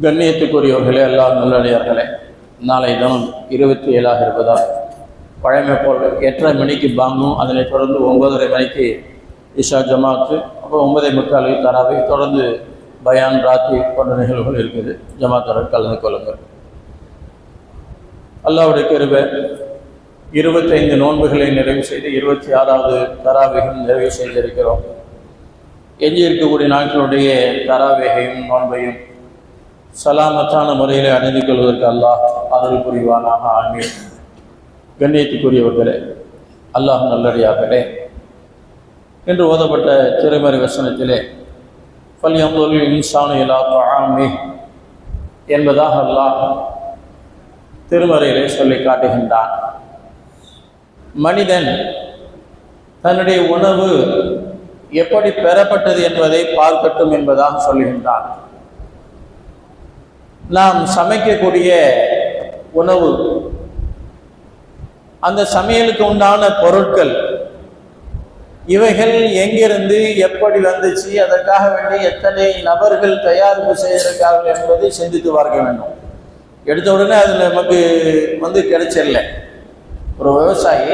கண்ணியத்துக்குரியவர்களே, எல்லா நல்லடியார்களே, நாளை தினம் 27 இருப்பதால் பழமை போல் 8:30 மணிக்கு பாங்கும், அதனைத் தொடர்ந்து 9:30 மணிக்கு இஷா ஜமாத்து, அப்புறம் 9:45 தராவை, தொடர்ந்து பயான் ராத்தி போன்ற நிகழ்வுகள் இருக்குது. ஜமாத்துடன் கலந்து கொள்ளுங்கள். அல்லாஹ்வுடைய கிருபை 25 நோன்புகளை நிறைவு செய்து 26வது தராவையும் நிறைவு செய்திருக்கிறோம். எஞ்சி இருக்கக்கூடிய நாட்களுடைய தராவேகையும் நோன்பையும் சலாமத்தான முறையில் அணிந்து கொள்வதற்கு அல்லாஹ் அருள் புரிவானாக. ஆமீன். கண்ணியத்துக்குரியவர்களே, அல்லாஹ் நல்லடியார்களே, இன்று ஓதப்பட்ட திருமறை வசனத்திலே ஃபல்யன்துர் இன்சானு இலா தஆமிஹ் என்பதாக அல்லாஹ் திருமறையிலே சொல்லி காட்டுகின்றான். மனிதன் தன்னுடைய உணவு எப்படி பெறப்பட்டது என்பதை பார்க்கட்டும் என்பதாக சொல்லுகின்றான். நாம் சமைக்கக்கூடிய உணவு, அந்த சமையலுக்கு உண்டான பொருட்கள், இவைகள் எங்கிருந்து எப்படி வந்துச்சு, அதற்காக வேண்டி எத்தனை நபர்கள் தயாரிப்பு செய்திருக்கார்கள் என்பதை சிந்தித்து பார்க்க வேண்டும். எடுத்த உடனே அது நமக்கு கிடைச்சிடல. ஒரு விவசாயி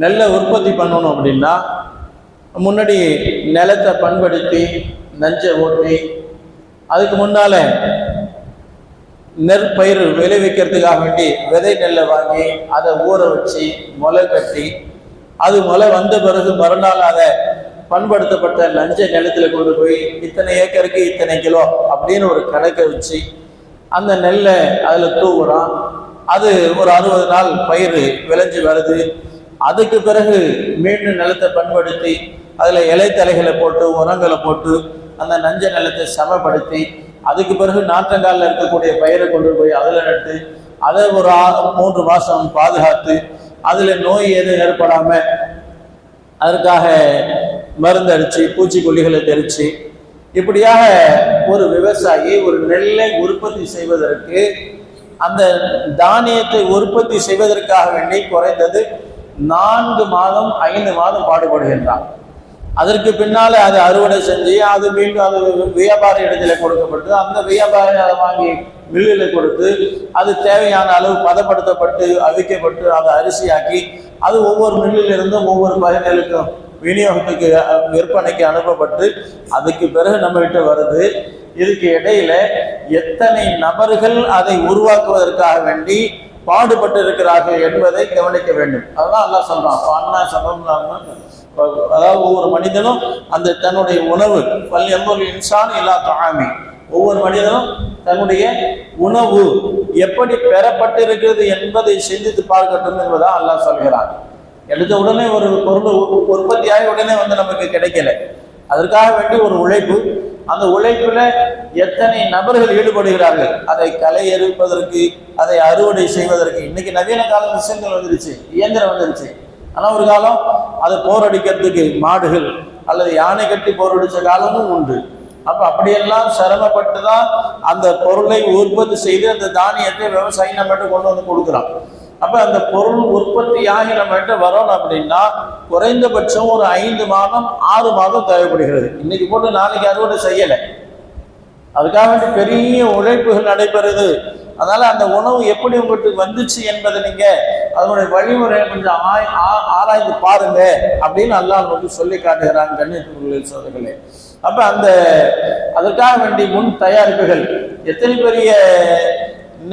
நெல்லை உற்பத்தி பண்ணணும் அப்படின்னா முன்னாடி நிலத்தை பண்படுத்தி நஞ்சை ஓட்டி அதுக்கு முன்னால நெற்பயிர் விளைவிக்கிறதுக்காக வேண்டி விதை நெல்லை வாங்கி அதை ஊற வச்சு முளை கட்டி, அது முளை வந்த பிறகு மறுநாள் அதை பண்படுத்தப்பட்ட நஞ்சை நிலத்தில் கொண்டு போய் இத்தனை ஏக்கருக்கு இத்தனை கிலோ அப்படின்னு ஒரு கணக்கை வச்சு அந்த நெல்லை அதில் தூவுறான். அது ஒரு 60 நாள் பயிர் விளைஞ்சு வருது. அதுக்கு பிறகு மீண்டும் நிலத்தை பண்படுத்தி அதில் இலைத்தலைகளை போட்டு உரங்களை போட்டு அந்த நஞ்ச நிலத்தை சமப்படுத்தி அதுக்கு பிறகு நாற்றங்காலில் இருக்கக்கூடிய பயிரை கொண்டு போய் அதில் நட்டு அதை ஒரு 3 மாதம் பாதுகாத்து அதில் நோய் எதுவும் ஏற்படாமல் அதற்காக மருந்து அடித்து பூச்சிக்கொல்லிகளை தெளித்து, இப்படியாக ஒரு விவசாயி ஒரு நெல்லை உற்பத்தி செய்வதற்கு, அந்த தானியத்தை உற்பத்தி செய்வதற்காக வேண்டி குறைந்தது 4 மாதம் 5 மாதம் பாடுபடுகின்றான். அதற்கு பின்னால அதை அறுவடை செஞ்சு அது மீண்டும் அது வியாபார இடத்துல கொடுக்கப்பட்டு அந்த வியாபாரி அதை வாங்கி மில்லில் கொடுத்து அது தேவையான அளவு பதப்படுத்தப்பட்டு அவிக்கப்பட்டு அதை அரிசியாக்கி அது ஒவ்வொரு மில்லிலிருந்தும் ஒவ்வொரு பகுதிகளுக்கும் விநியோகத்துக்கு விற்பனைக்கு அனுப்பப்பட்டு அதுக்கு பிறகு நம்ம கிட்ட வருது. இதுக்கு இடையில எத்தனை நபர்கள் அதை உருவாக்குவதற்காக வேண்டி பாடுபட்டு இருக்கிறார்கள் என்பதை கவனிக்க வேண்டும். அதெல்லாம் அல்லாஹ் சொல்றான், அண்ணா சமம். அதாவது ஒவ்வொரு மனிதனும் அந்த தன்னுடைய உணவு ஃபல்யன்துர் இன்சானு இலா தஆமிஹ், ஒவ்வொரு மனிதனும் தன்னுடைய உணவு எப்படி பெறப்பட்டிருக்கிறது என்பதை சிந்தித்து பார்க்கட்டும் என்பதா அல்லாஹ் சொல்கிறான். எடுத்த உடனே ஒரு பொருள் உற்பத்தியாகி உடனே நமக்கு கிடைக்கல. அதற்காக வேண்டி ஒரு உழைப்பு, அந்த உழைப்புல எத்தனை நபர்கள் ஈடுபடுகிறார்கள் அதை களை எறிப்பதற்கு, அதை அறுவடை செய்வதற்கு. இன்னைக்கு நவீன கால விஷயங்கள் வந்துருச்சு, இயந்திரம் வந்துருச்சு. ஆனால் ஒரு காலம் அதை போரடிக்கிறதுக்கு மாடுகள் அல்லது யானை கட்டி போரடிச்ச காலமும் உண்டு. அப்போ அப்படியெல்லாம் சிரமப்பட்டு தான் அந்த பொருளை உற்பத்தி செய்து அந்த தானியத்தை விவசாயி நம்மகிட்ட கொண்டு வந்து கொடுக்குறான். அப்போ அந்த பொருள் உற்பத்தியாகி நம்மகிட்ட வரணும் அப்படின்னா குறைந்தபட்சம் ஒரு 5 மாதம் 6 மாதம் தேவைப்படுகிறது. இன்னைக்கு போட்டு நாளைக்கு அறுவடை செய்யலை, அதுக்காக வேண்டி பெரிய உழைப்புகள் நடைபெறுது. அதனால அந்த உணவு எப்படி உங்களுக்கு வந்துச்சு என்பதை நீங்க அதனுடைய வழிமுறை கொஞ்சம் ஆராய்ந்து பாருங்க அப்படின்னு அல்லாஹ் நமக்கு சொல்லி காட்டுகிறான். கண்ணியத்துக்குரிய சோதர்களே, அப்ப அதற்காக வேண்டி முன் தயாரிப்புகள் எத்தனை பெரிய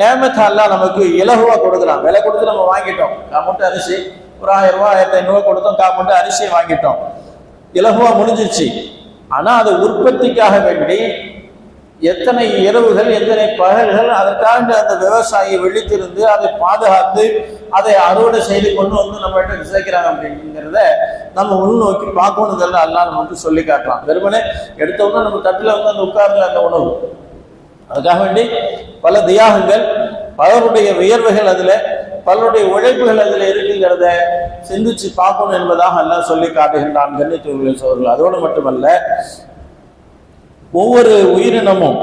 நேமத்தை அல்லாஹ் நமக்கு இலகுவா கொடுக்குறான். விலை கொடுத்து நம்ம வாங்கிட்டோம், காமூட்டை அரிசி ஒரு 1000 ரூபாய் 1500 கொடுத்தோம், காமூட்டை அரிசியை வாங்கிட்டோம், இலகுவா முடிஞ்சிச்சு. ஆனா அது உற்பத்திக்காக வேண்டி எத்தனை இரவுகள் எத்தனை பகல்கள் அதற்காக அந்த விவசாயி விழித்திருந்து அதை பாதுகாத்து அதை அறுவடை செய்து கொண்டு வந்து நம்ம கிட்ட சேர்க்கிறாங்க அப்படிங்கிறத நம்ம உள்நோக்கி பார்க்கணுங்கிறத அல்லாஹ் நமக்கு சொல்லி காட்டுறான். வெறுமனே எடுத்தவொன்னே நம்ம தட்டில் அந்த உட்கார்ந்து அந்த உணவு, அதுக்காக வேண்டி பல தியாகங்கள், பலருடைய வியர்வுகள் அதுல, பலருடைய உழைப்புகள் அதுல இருக்குங்கிறத சிந்திச்சு பார்க்கணும் என்பதாக அல்லாஹ் சொல்லி காட்டுகின்றான். கண்ணியத்துக்குரிய சகோதரர்கள், அதோடு மட்டுமல்ல, ஒவ்வொரு உயிரினமும்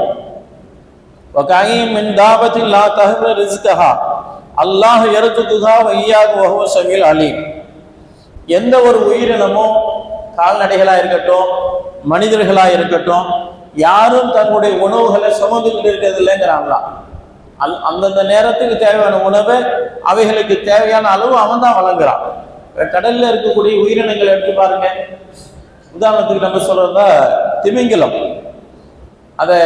அல்லாஹ் யர்துகுஹா வ இய்யாக வ ஹுவ ஸமீஉல் அலீம். எந்த ஒரு உயிரினமும் கால்நடைகளா இருக்கட்டும், மனிதர்களா இருக்கட்டும், யாரும் தன்னுடைய உணவுகளை சுமந்துக்கிட்டு இருக்கிறது இல்லைங்கிறாங்களாம். அந்தந்த நேரத்துக்கு தேவையான உணவை அவைகளுக்கு தேவையான அளவு அவன் தான் வழங்குறான். கடல்ல இருக்கக்கூடிய உயிரினங்களை எடுத்து பாருங்க. உதாரணத்துக்கு நம்ம சொல்றதா திமிங்கலம். அதை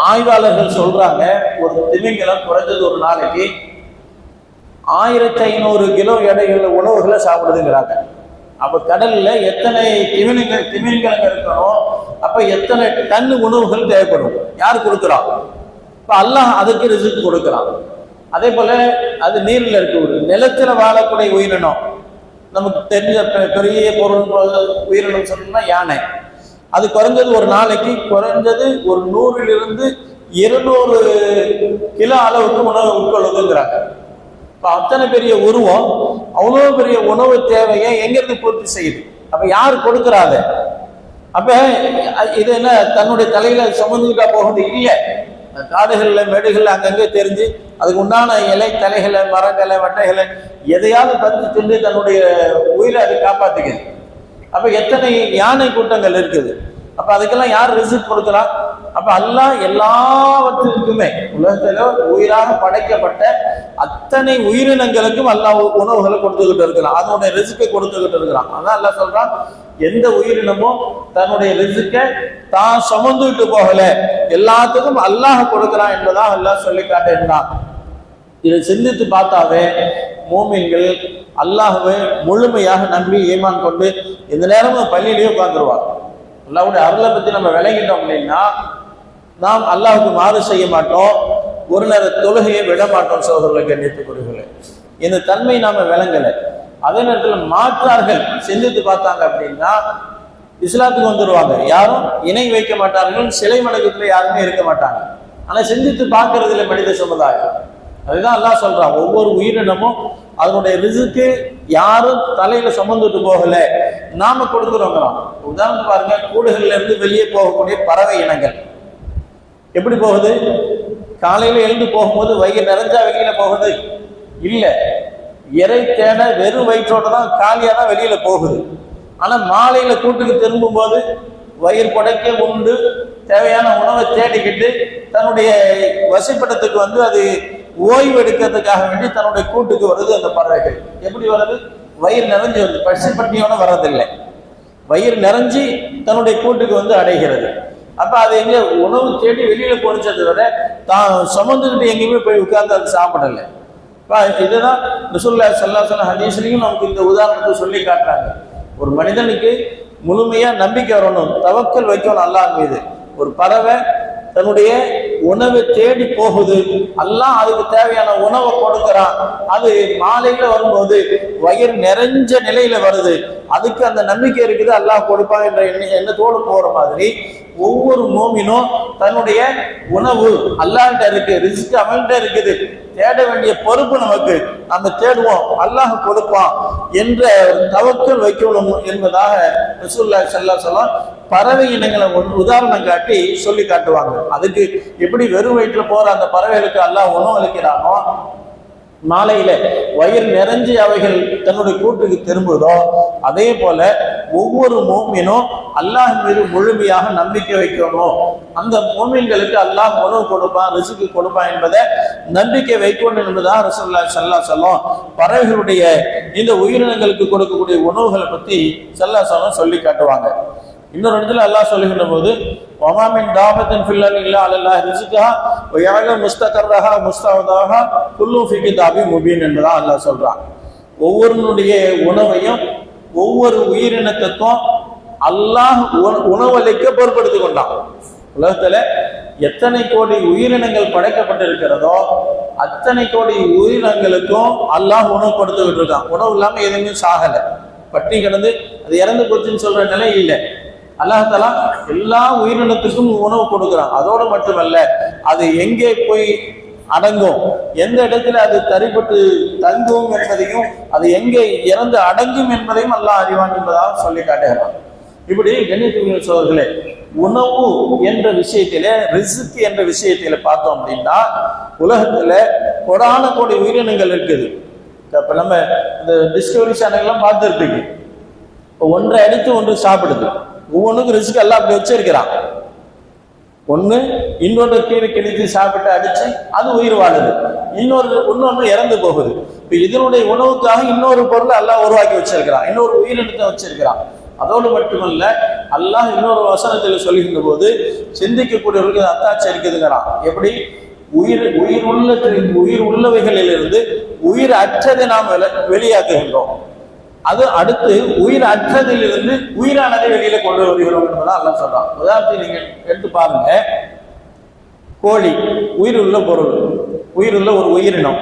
ஆய்வாளர்கள் சொல்றாங்க, ஒரு திமிங்கலம் குறைஞ்சது ஒரு நாளைக்கு 1500 கிலோ எடையுள்ள உணவுகளை சாப்பிடுதுங்கிறாங்க. அப்ப கடல்ல எத்தனை திமிங்கலங்கள் இருக்கணும், அப்ப எத்தனை டன் உணவுகள் தேவைப்படும், யார் கொடுக்குறான்? இப்ப அல்லாஹ் அதுக்கு ரிஸ்க் கொடுக்குறான். அதே போல அது நீரில் இருக்கக்கூடிய நிலத்துல வாழக்கூடிய உயிரினம், நமக்கு தெரிஞ்ச பெரிய பொருள் உயிரினம் சொன்னா யானை. அது குறைஞ்சது ஒரு நாளைக்கு குறைஞ்சது ஒரு 100 to 200 கிலோ அளவுக்கு உணவு உட்கொள்ளுங்கிறாங்க. இப்போ அத்தனை பெரிய உருவம், அவ்வளோ பெரிய உணவு தேவையை எங்கிருந்து பூர்த்தி செய்யுது? அப்ப யார் கொடுக்குறாத? அப்ப இது என்ன தன்னுடைய தலையில சுமந்துக்கிட்டா போகிறது இல்லை. காடுகள்ல மேடுகள்ல அங்கங்கே தெரிஞ்சு அதுக்கு உண்டான இலை தலைகளை மரங்களை வட்டைகளை எதையாவது பறித்து தின்று தன்னுடைய உயிரை அது காப்பாத்துக்குது. அப்ப எத்தனை யானை கூட்டங்கள் இருக்குது. அப்ப அதுக்கெல்லாம் யார் ரிஸ்க் கொடுக்குறா? அப்ப அல்லாஹ் எல்லாவற்றிற்குமே உலகத்துல உயிராக படைக்கப்பட்ட அத்தனை உயிரினங்களுக்கும் அல்லாஹ் உணவுகளை கொடுத்துக்கிட்டு இருக்கிறான், அதனுடைய ரிஸ்கை கொடுத்துக்கிட்டு இருக்கிறான். அதான் அல்லாஹ் சொல்றான், எந்த உயிரினமும் தன்னுடைய ரிஸ்கை தான் சுமந்துட்டு போகல, எல்லாத்துக்கும் அல்லாஹ் கொடுக்கிறான் என்பதான் அல்லாஹ் சொல்லி காட்டுகிறான். இதை சிந்தித்து பார்த்தாவே மூமின்கள் அல்லாஹ்வை முழுமையாக நம்பி ஈமான் கொண்டு இந்த நேரமும் பள்ளியிலேயே உட்கார்ந்துருவாங்க. அல்லாஹ்வுடைய அருளை பத்தி நம்ம விளங்கிட்டோம் அப்படின்னா நாம் அல்லாஹ்வுக்கு மாறு செய்ய மாட்டோம், ஒரு நேர தொழுகையை விட மாட்டோம். சகோதரர்களை, கண்ணியத்துக்குரியவர்களே, இந்த தன்மை நாம விளங்கலை. அதே நேரத்தில் மாற்றார்கள் சிந்தித்து பார்த்தாங்க அப்படின்னா இஸ்லாத்துக்கு வந்துடுவாங்க. யாரும் இணை வைக்க மாட்டார்கள், சிலை வணக்கத்துல யாருமே இருக்க மாட்டாங்க. ஆனா சிந்தித்து பார்க்கறதுல மனித சமுதாயம். அதுதான் அல்லாஹ் சொல்றான், ஒவ்வொரு உயிரினமும் அதனுடைய ரிஸ்க்கு யாரும் தலையில சுமந்துட்டு போகல, நாம கொடுக்குறோங்கிறோம். உதாரணத்துக்கு பாருங்க, கூடுகள்ல இருந்து வெளியே போகக்கூடிய பறவை இனங்கள் எப்படி போகுது? காலையில எழுந்து போகும்போது வயிறு நிறைஞ்சா வெளியில போகுது இல்லை, இறை தேட வெறும் வயிற்றோட தான் காலியா தான் வெளியில போகுது. ஆனா மாலையில கூட்டுக்கு திரும்பும் போது வயிறு புடைக்க உண்டு தேவையான உணவை தேடிக்கிட்டு தன்னுடைய வசிப்பிடத்துக்கு வந்து அது ஓய்வு எடுக்கிறதுக்காக வேண்டி தன்னுடைய கூட்டுக்கு வருது. அந்த பறவைகள் எப்படி வருது? வயிறு நிறைஞ்சு வருது, பசிப்பட்டியோட வர்றதில்லை, வயிறு நிறைஞ்சி தன்னுடைய கூட்டுக்கு வந்து அடைகிறது. அப்ப அது எங்க உணவு தேடி வெளியில போனிச்சதை விட தான் சுமந்துக்கிட்டு எங்கேயுமே போய் உட்கார்ந்து அது சாப்பிடலை. இதுதான் ரசூலுல்லாஹி ஸல்லல்லாஹு அலைஹி வஸல்லம் ஹதீஸ்லயும் நமக்கு இந்த உதாரணத்தை சொல்லி காட்டுறாங்க. ஒரு மனிதனுக்கு முழுமையா நம்பிக்கை வரணும், தவக்கல் வைக்கணும் அல்லாஹ் மீது. ஒரு பறவை தன்னுடைய உணவை தேடி போகுது, அல்லாஹ் அதுக்கு தேவையான உணவை கொடுக்கிறான். அது மாலையில வரும்போது வயிறு நிறைஞ்ச நிலையில வருது, அதுக்கு அந்த நம்பிக்கை இருக்குது அல்லாஹ் கொடுப்பான் என்ற எண்ணத்தோடு போற மாதிரி ஒவ்வொரு மூமினும் தன்னுடைய உணவு அல்லாஹ்கிட்ட இருக்கு, ரிஸ்க் அவன்கிட்ட இருக்குது, தேட வேண்டிய பொறுப்பு நமக்கு, நம்ம தேடுவோம், அல்லாஹ் கொடுப்பான் என்ற தவக்கல் வைக்கணும் என்பதாக ரசூலுல்லாஹி ஸல்லல்லாஹு அலைஹி வஸல்லம் பறவை இனங்களை உதாரணம் காட்டி சொல்லி காட்டுவாங்க. அதுக்கு எப்படி வெறும் வயிற்றுல போற அந்த பறவைகளுக்கு அல்லாஹ் உணவு அளிக்கிறானோ, மாலையில வயிறு நிறைஞ்சி அவைகள் தன்னுடைய கூட்டுக்கு திரும்புதோ, அதே போல ஒவ்வொரு மூமினும் அல்லாஹ் மீது முழுமையாக நம்பிக்கை வைக்கணும். அந்த மூமின்களுக்கு அல்லாஹ் உணவு கொடுப்பான், ரிஸ்க் கொடுப்பான் என்பதை நம்பிக்கை வைக்கணும் என்பதாக ரசூலுல்லாஹி ஸல்லல்லாஹு அலைஹி வஸல்லம் பறவைகளுடைய இந்த உயிரினங்களுக்கு கொடுக்கக்கூடிய உணவுகளை பத்தி ஸல்லல்லாஹு அலைஹி வஸல்லம் சொல்லி காட்டுவாங்க. இன்னொரு இடத்துல அல்லாஹ் சொல்லுகின்ற போது வமா மின் தாபத்தின் ஃபில் அர்தி இல்லா அலல்லாஹி ரிஸ்குஹா வ யஅலமு முஸ்தகர்ரஹா முஸ்தௌதாஹா குல்லு ஃபீ கிதாபின் முபீன் என்பதா அல்லாஹ் சொல்றான். ஒவ்வொருனுடைய உணவையும் ஒவ்வொரு உயிரினத்துக்கும் அல்லாஹ் உணவளிக்க பொறுப்படுத்தி கொண்டான். உலகத்துல எத்தனை கோடி உயிரினங்கள் படைக்கப்பட்டிருக்கிறதோ அத்தனை கோடி உயிரினங்களுக்கும் அல்லாஹ் உணவு கொடுத்துக்கிட்டு இருக்கான். உணவு இல்லாம எதுவுமே சாகலை, பட்டி கிடந்து அது இறந்து போச்சுன்னு சொல்ற நிலை இல்லை. அல்லாஹ் எல்லா உயிரினத்துக்கும் உணவு கொடுக்குறான். அதோடு மட்டுமல்ல, அது எங்கே போய் அடங்கும், எந்த இடத்துல அது தரிப்பட்டு தங்கும் என்பதையும், அது எங்கே இறந்து அடங்கும் என்பதையும் அல்லாஹ் அறிவான் என்பதாக சொல்லி காட்டுகிறான். இப்படி கண்ணியத்துக்குரிய சகோதரர்களே, உணவு என்ற விஷயத்தில, ரிஸ்க் என்ற விஷயத்தில பார்த்தோம் அப்படின்னா உலகத்துல கோடான கோடி உயிரினங்கள் இருக்குது. இப்ப நம்ம இந்த டிஸ்கவரி சேனல்லாம் பார்த்துருப்பீங்க, ஒன்றை அடித்து ஒன்று சாப்பிடுது, ஒவ்வொன்றுக்கும் ரிஸ்க் எல்லாம் அப்படி வச்சிருக்கிறான். ஒண்ணு இன்னொரு கீழே கிழித்து சாப்பிட்டு அடிச்சு அது உயிர் வாழுது, இன்னொன்னு இறந்து போகுது. இப்ப இதனுடைய உணவுக்காக இன்னொரு பொருளை அல்லாஹ் உருவாக்கி வச்சிருக்கிறான், இன்னொரு உயிரினத்தை வச்சிருக்கிறான். அதோடு மட்டுமல்ல, அல்லாஹ் இன்னொரு வசனத்தில் சொல்லுகின்ற போது சிந்திக்கக்கூடியவர்களுக்கு அத்தாட்சி இருக்குதுங்கிறான். எப்படி? உயிர் உள்ளவைகளிலிருந்து உயிர் அற்றதை நாம் வெளியாக்குகின்றோம், அது அடுத்து உயிர் அற்றதிலிருந்து உயிரானதை வெளியில கொண்டு வருகிறோம் என்பதான் அல்லாஹ் சொல்றான். உதாரணத்தை நீங்க எடுத்து பாருங்க. கோழி உயிர் உள்ள பொருள், உயிர் உள்ள ஒரு உயிரினம்.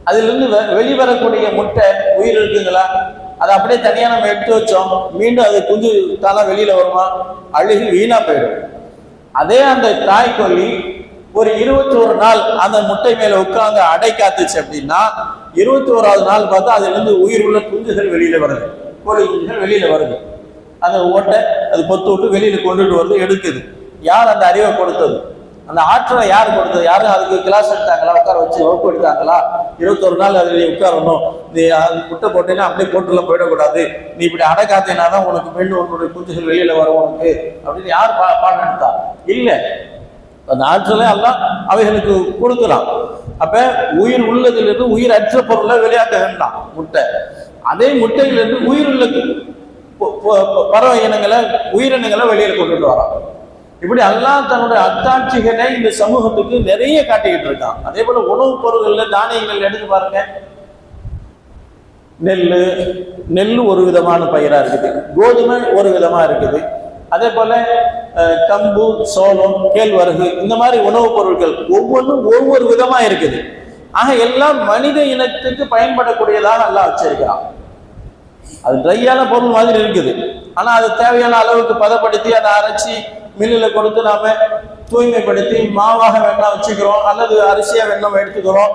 அதிலிருந்து வெளிவரக்கூடிய முட்டை உயிர் இருக்குங்களா? அதை அப்படியே தனியா நம்ம எடுத்து வச்சோம், மீண்டும் அது குஞ்சு தானா வெளியில வருமா? அழுகி வீணா போயிடும். அதே அந்த தாய்க்கோழி ஒரு 21 நாள் அந்த முட்டை மேல உட்கார்ந்து அடை காத்துச்சு அப்படின்னா 21வது நாள் பார்த்தா அதுல இருந்து உயிர் உள்ள குஞ்சுகள் வெளியில வருது, கோழி குஞ்சுகள் வெளியில வருது. அந்த ஓட்டை அது பொத்து விட்டு வெளியில கொண்டுட்டு வருது, எடுக்குது. யார் அந்த அறிவை கொடுத்தது? அந்த ஆற்றலை யார் கொடுத்தது? யாரும் அதுக்கு கிளாஸ் எடுத்தாங்களா, உட்கார வச்சு வகுப்பு எடுத்தாங்களா? 21 நாள் அதுல உட்காரணும், நீ அது முட்டை போட்டீங்கன்னா அப்படியே போட்டுலாம் போயிடக்கூடாது, நீ இப்படி அடை காத்தீங்கன்னா உனக்கு மீண்டும் உன்னுடைய குஞ்சுகள் வெளியில வரும் உனக்கு அப்படின்னு யார் பாடம் எடுத்தா? இல்லை, அந்த ஆற்றலை எல்லாம் அவைகளுக்கு கொடுக்கலாம். அப்ப உயிர் உள்ளதிலிருந்து உயிர் அற்ற பொருளை வெளியாக்க வேண்டாம் முட்டை. அதே முட்டையிலிருந்து உயிர் உள்ள பறவை இனங்களை உயிரினங்களை வெளியில கொண்டுட்டு வரான். இப்படி அல்லாஹ் தன்னுடைய அத்தாட்சிகளை இந்த சமூகத்துக்கு நிறைய காட்டிக்கிட்டு இருக்கான். அதே போல உணவுப் பொருள்கள்ல தானியங்கள் எடுத்து பாருங்க. நெல் ஒரு விதமான பயிரா இருக்குது, கோதுமை ஒரு விதமா இருக்குது, அதே போல கம்பு, சோளம், கேழ்வரகு, இந்த மாதிரி உணவுப் பொருட்கள் ஒவ்வொன்றும் ஒவ்வொரு விதமா இருக்குது. ஆக எல்லாம் மனித இனத்துக்கு பயன்படக்கூடியதாக அல்லாஹ் வச்சிருக்கிறான். அது ட்ரையான பொருள் மாதிரி இருக்குது, ஆனா அது தேவையான அளவுக்கு பதப்படுத்தி அதை அரைச்சி மில்லில் கொடுத்து நாம தூய்மைப்படுத்தி மாவாக வேணா வச்சுக்கிறோம், அல்லது அரிசியா வேணா எடுத்துக்கிறோம்,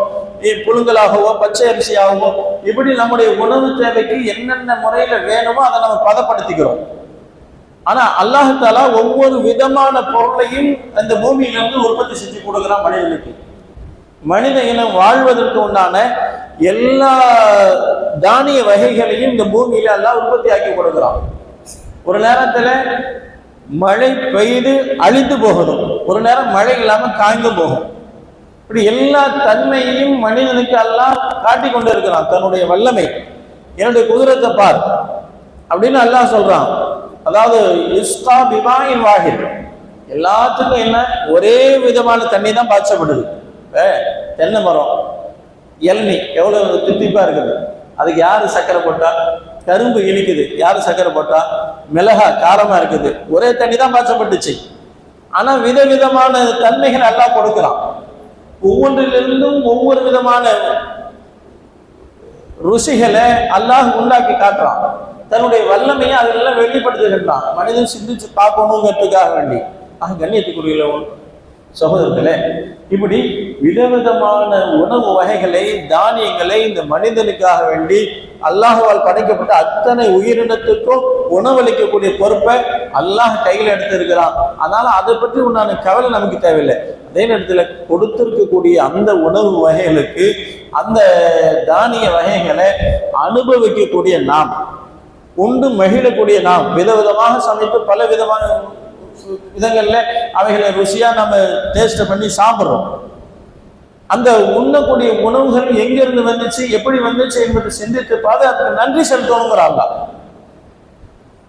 புழுங்கலாகவோ பச்சை அரிசியாகவோ, இப்படி நம்முடைய உணவு தேவைக்கு என்னென்ன முறையில வேணுமோ அதை நம்ம பதப்படுத்திக்கிறோம். ஆனா அல்லாஹ் தஆலா ஒவ்வொரு விதமான பொருளையும் அந்த பூமியிலிருந்து உற்பத்தி செஞ்சு கொடுக்கிறான் மனிதனுக்கு. மனித இனம் வாழ்வதற்கு உண்டான எல்லா தானிய வகைகளையும் இந்த பூமியில அல்லாஹ் உற்பத்தி ஆக்கி கொடுக்கிறான். ஒரு நேரத்துல மழை பெய்து அழிந்து போகணும், ஒரு நேரம் மழை இல்லாம காய்ந்து போகும். இப்படி எல்லா தன்மையையும் மனிதனுக்கு அல்லாஹ் காட்டி கொண்டு இருக்கிறான் தன்னுடைய வல்லமை. என்னுடைய குதிரத்தை பார் அப்படின்னு அல்லாஹ் சொல்றான். அதாவது இஸ்கா பிமாயின் வாஹித், எல்லாத்துக்கும் என்ன ஒரே விதமான தண்ணி தான் பாய்ச்சப்படுது. தென்னை மரம் இளநீ எவ்வளவு தித்திப்பா இருக்குது, அதுக்கு யாரு சக்கரை போட்டா? கரும்பு இனிக்குது, யாரு சக்கரை போட்டா? மிளகா காரமா இருக்குது, ஒரே தண்ணி தான் பாய்ச்சப்பட்டுச்சு. ஆனா விதவிதமான தன்மைகள் எல்லாம் கொடுக்கிறான். ஒவ்வொன்றிலிருந்தும் ஒவ்வொரு விதமான ருசிகளை அல்லாஹ் உண்டாக்கி காட்டுறான். தன்னுடைய வல்லமையை அதெல்லாம் வெளிப்படுத்துகின்றான், மனிதன் சிந்திச்சு பார்க்கணுங்கிறதுக்காக வேண்டி. கண்ணியத்துக்குரிய சகோதரர்களே, இப்படி விதவிதமான உணவு வகைகளை, தானியங்களை இந்த மனிதனுக்காக வேண்டி அல்லாஹ்வால் படைக்கப்பட்ட அத்தனை உயிரினத்துக்கும் உணவளிக்கக்கூடிய பொறுப்பை அல்லாஹ் கையில் எடுத்திருக்கிறான். அதனால அதை பற்றி உண்டான கவலை நமக்கு தேவையில்லை. அதே நேரத்தில் கொடுத்திருக்கக்கூடிய அந்த உணவு வகைகளுக்கு, அந்த தானிய வகைகளை அனுபவிக்கக்கூடிய நாம், உண்டு மகிழக்கூடிய நாம், விதவிதமாக சமைத்து பல விதமான விதங்கள்ல அவைகளை ருசியா நம்ம டேஸ்ட் பண்ணி சாப்பிட்றோம். அந்த உண்ணக்கூடிய உணவுகள் எங்கிருந்து வந்துச்சு, எப்படி வந்துச்சு என்பதை சிந்தித்து பார்த்து அதுக்கு நன்றி செலுத்தணுங்கிறாங்க.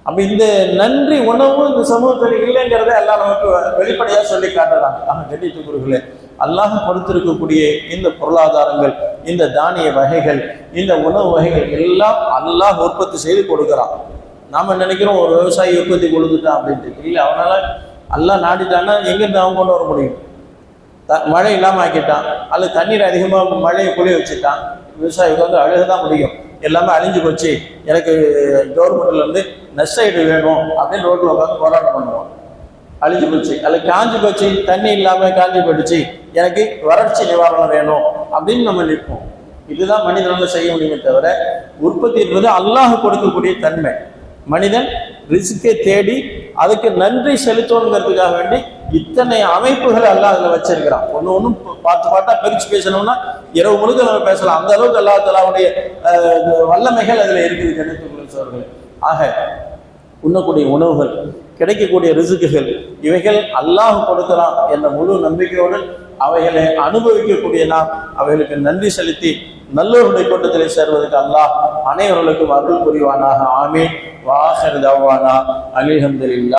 அப்ப இந்த நன்றி உணவு இந்த சமூகத்தில் இல்லைங்கிறத எல்லாம் நமக்கு வெளிப்படையா சொல்லி காட்டுறாங்க. கண்டித்துக்குரியவர்களே, அல்லாஹ் கொடுத்திருக்கக்கூடிய இந்த பொருளாதாரங்கள், இந்த தானிய வகைகள், இந்த உணவு வகைகள் எல்லாம் அல்லாஹ் உற்பத்தி செய்து கொடுக்குறான். நாம நினைக்கிறோம் ஒரு விவசாயி உற்பத்தி கொடுத்துட்டான் அப்படின்ட்டு. இல்லை, அவனால அல்லாஹ் நாடிட்டான்னா எங்கிருந்து அவன் கொண்டு வர முடியும்? மழை இல்லாமல் ஆக்கிட்டான், அல்லது தண்ணீர் அதிகமாக மழையை புளிய வச்சுட்டான், விவசாயிக்கு வந்து அழுகதான் முடியும். எல்லாமே அழிஞ்சு போச்சு, எனக்கு கவர்மெண்ட்ல இருந்து நஷ்டஈடு வேணும் அப்படின்னு ரோட்டில் உட்காந்து போராட்டம் பண்ணுவோம். அழிஞ்சு போச்சு, அல்லது காஞ்சி போச்சு, தண்ணி இல்லாமல் காஞ்சி போயிடுச்சு, எனக்கு வறட்சி நிவாரணம் வேணும் அப்படின்னு நம்ம நிற்போம். இதுதான் மனிதனால செய்ய முடியுமே தவிர, உற்பத்தி என்பது அல்லாஹ் கொடுக்கக்கூடிய தன்மை. மனிதன் ரிஸ்கை தேடி அதுக்கு நன்றி செலுத்தணுங்கிறதுக்காக வேண்டி இத்தனை அமைப்புகளை அல்லாஹ் அதில் வச்சிருக்கிறான். ஒன்றும் பாட்டா பிரிச்சு பேசணும்னா இரவு முழுக்க நம்ம பேசலாம். அந்த அளவுக்கு அல்லாஹ் தஆலாவுடைய வல்லமைகள் அதில் இருக்குது. கணித்துக்குள்ள சோழர்கள். ஆக உண்ணக்கூடிய உணவுகள், கிடைக்கக்கூடிய ரிசுக்குகள், இவைகள் அல்லாஹ் கொடுக்கிறான் என்ற முழு நம்பிக்கையோடு அவைகளை அனுபவிக்கக்கூடிய நாம் அவைகளுக்கு நன்றி செலுத்தி நல்லோருடைய கூட்டத்திலே சேர்வதற்கு அல்லாஹ் அனைவர்களுக்கும் அருள் புரிவானாக. ஆமீன். வாஹிர் தஅவானா அல்ஹம்துலில்லாஹ்.